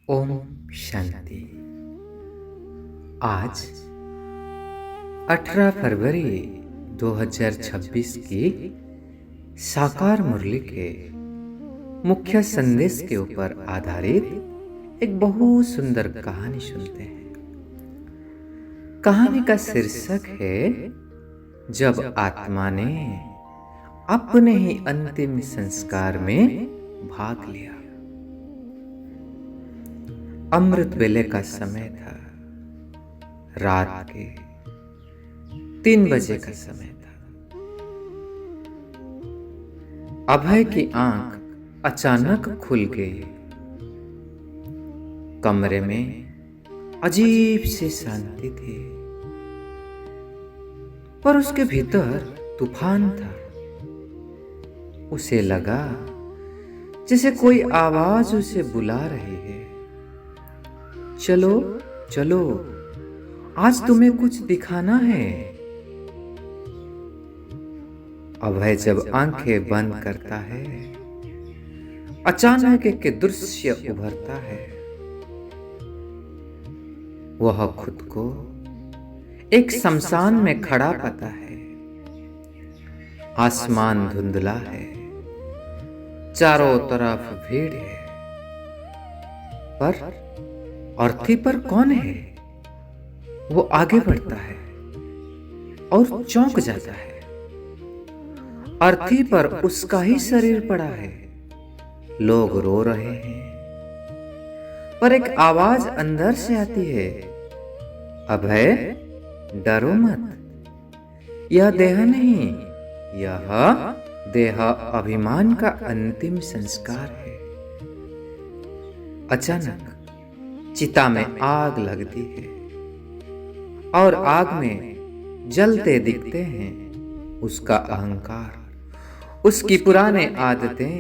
ओम शांति। आज 18 फरवरी 2026 की साकार मुरली के मुख्य संदेश के ऊपर आधारित एक बहुत सुंदर कहानी सुनते हैं। कहानी का शीर्षक है जब आत्मा ने अपने ही अंतिम संस्कार में भाग लिया। अमृत वेले का समय था। रात के 3 बजे का समय था। अभय की आंख अचानक खुल गई। कमरे में अजीब सी शांति थी, पर उसके भीतर तूफान था। उसे लगा जैसे कोई आवाज उसे बुला रही है, चलो चलो, आज तुम्हें कुछ दिखाना है। अभय जब आंखें बंद करता है, अचानक एक दृश्य उभरता है। वह खुद को एक शमशान में खड़ा पाता है। आसमान धुंधला है, चारों तरफ भीड़ है, पर अर्थी पर कौन है? वो आगे बढ़ता है और चौंक जाता है। अर्थी पर उसका ही शरीर पड़ा है। लोग रो रहे हैं, पर एक आवाज अंदर से आती है, अभय डरो मत, यह देह नहीं, यह देह अभिमान का अंतिम संस्कार है। अचानक चिता में आग लगती है और आग में जलते दिखते हैं उसका अहंकार, उसकी पुराने आदतें,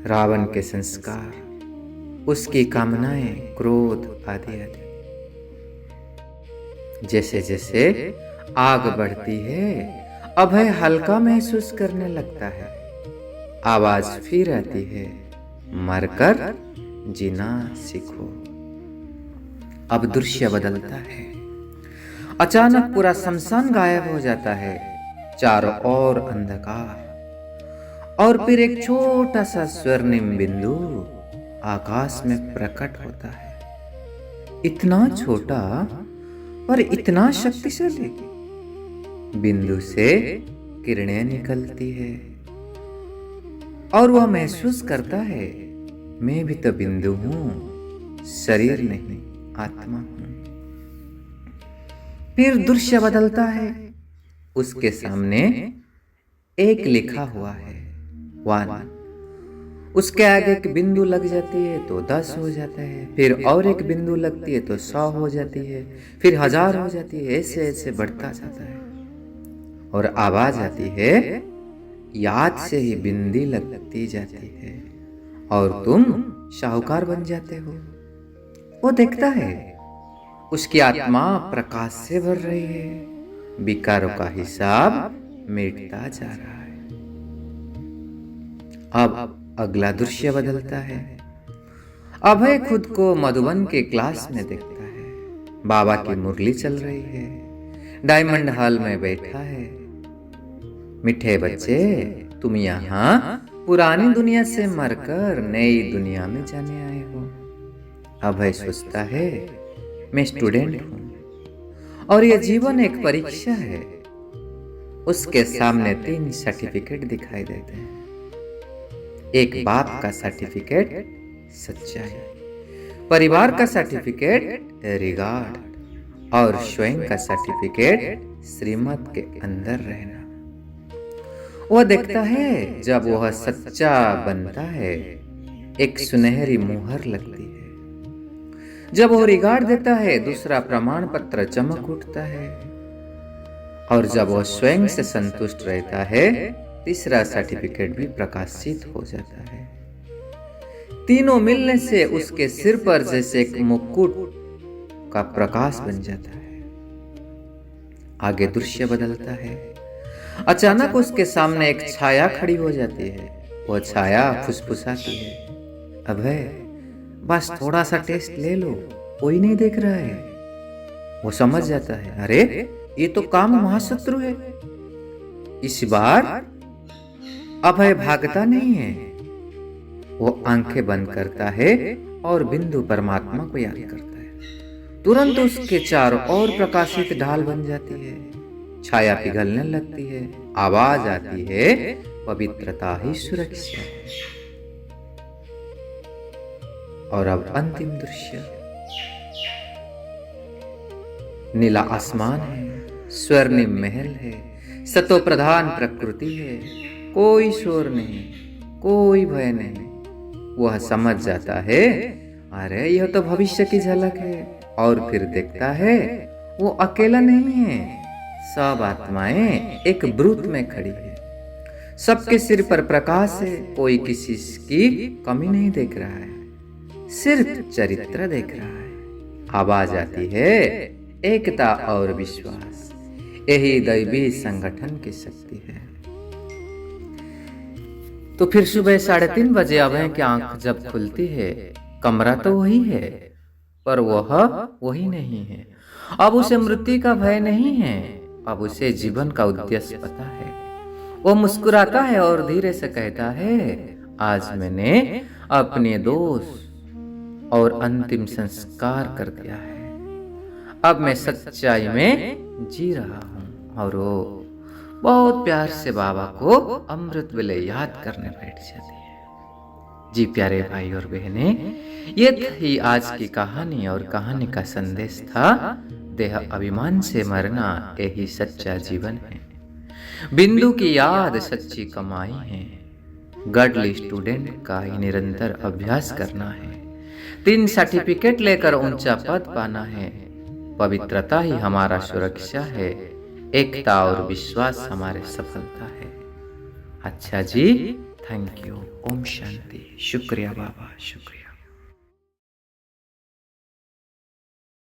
रावण के संस्कार, उसकी कामनाएं, क्रोध आदि आदि। जैसे जैसे आग बढ़ती है, अभय हल्का महसूस करने लगता है। आवाज फिर आती है, मरकर जीना सीखो। अब दृश्य बदलता है। अचानक पूरा शमशान गायब हो जाता है, चारों ओर अंधकार, और फिर एक छोटा सा स्वर्णिम बिंदु आकाश में प्रकट होता है। इतना छोटा पर इतना शक्तिशाली। बिंदु से किरणें निकलती है और वह महसूस करता है, मैं भी तो बिंदु हूं, शरीर नहीं, आत्मा हूं। फिर दृश्य बदलता है। उसके सामने एक लिखा हुआ है, 1। उसके आगे एक बिंदु लग जाती है तो 10 हो जाता है, फिर और एक बिंदु लगती है तो 100 हो जाती है, फिर 1000 हो जाती है, ऐसे ऐसे बढ़ता जाता है। और आवाज आती है, याद से ही बिंदी लगती जाती है और तुम शाहूकार बन जाते हो। वो देखता है उसकी आत्मा प्रकाश से भर रही है, विकारों का हिसाब मिटता जा रहा है। अब अगला दृश्य बदलता है। अभय खुद को मधुबन के क्लास में देखता है। बाबा की मुरली चल रही है, डायमंड हॉल में बैठा है। मीठे बच्चे, तुम यहाँ पुरानी दुनिया से मरकर नई दुनिया में जाने आए हो। अभय सोचता है, मैं स्टूडेंट हूं और यह जीवन एक परीक्षा है। उसके सामने 3 सर्टिफिकेट दिखाई देते हैं। एक बाप का सर्टिफिकेट, सच्चाई, परिवार का सर्टिफिकेट, रिगार्ड, और स्वयं का सर्टिफिकेट, श्रीमत के अंदर रहना। वह देखता है जब वह सच्चा बनता है, एक सुनहरी मुहर लगती है। जब वह रिगार्ड देता है, दूसरा प्रमाण पत्र चमक उठता है। और जब वह स्वयं से संतुष्ट रहता है, तीसरा सर्टिफिकेट भी प्रकाशित हो जाता है। तीनों मिलने से उसके सिर पर जैसे एक मुकुट का प्रकाश बन जाता है। आगे दृश्य बदलता है। अचानक उसके सामने एक छाया खड़ी हो जाती है। वह छाया फुसफुसाती है, अभय बस थोड़ा सा टेस्ट ले लो, कोई नहीं देख रहा है। वो समझ जाता है, अरे ये तो काम महाशत्रु है। इस बार अभय भागता नहीं है, वो आंखें बंद करता है और बिंदु परमात्मा को याद करता है। तुरंत उसके चारों ओर प्रकाशित ढाल बन जाती है, छाया पिघलने लगती है, आवाज आती है, पवित्रता ही सुरक्षा है। और अब अंतिम दृश्य, नीला आसमान है, स्वर्णिम महल है, सतो प्रधान प्रकृति है, कोई शोर नहीं, कोई भय नहीं। वह समझ जाता है, अरे यह तो भविष्य की झलक है। और फिर देखता है वो अकेला नहीं है, सब आत्माएं एक ब्रूत में खड़ी है, सबके सिर पर प्रकाश है, कोई किसी की कमी नहीं देख रहा है, सिर्फ चरित्र देख रहा है। आवाज आती है, एकता और विश्वास, यही दैवी संगठन की शक्ति है। तो फिर सुबह 3:30 बजे अभय की आंख जब खुलती है, कमरा तो वही है, पर वह वही नहीं है। अब उसे मृत्यु का भय नहीं है, अब उसे जीवन का उद्देश्य पता है। वो मुस्कुराता है और धीरे से कहता है, आज मैंने अपने दोस्त और अंतिम संस्कार कर दिया है, अब मैं सच्चाई में जी रहा हूँ। और वो बहुत प्यार से बाबा को अमृत वेले याद करने बैठ जाती है। जी प्यारे भाई और बहने, ये थी आज की कहानी, और कहानी का संदेश था, देह अभिमान से मरना यही सच्चा जीवन है। बिंदु की याद सच्ची कमाई है, गढ़ली स्टूडेंट का ही निरंतर अभ्यास करना है, 3 सर्टिफिकेट लेकर ऊंचा पद पाना है, पवित्रता ही हमारा सुरक्षा है, एकता और विश्वास हमारे सफलता है। अच्छा जी, थैंक यू। ओम शांति। शुक्रिया बाबा, शुक्रिया।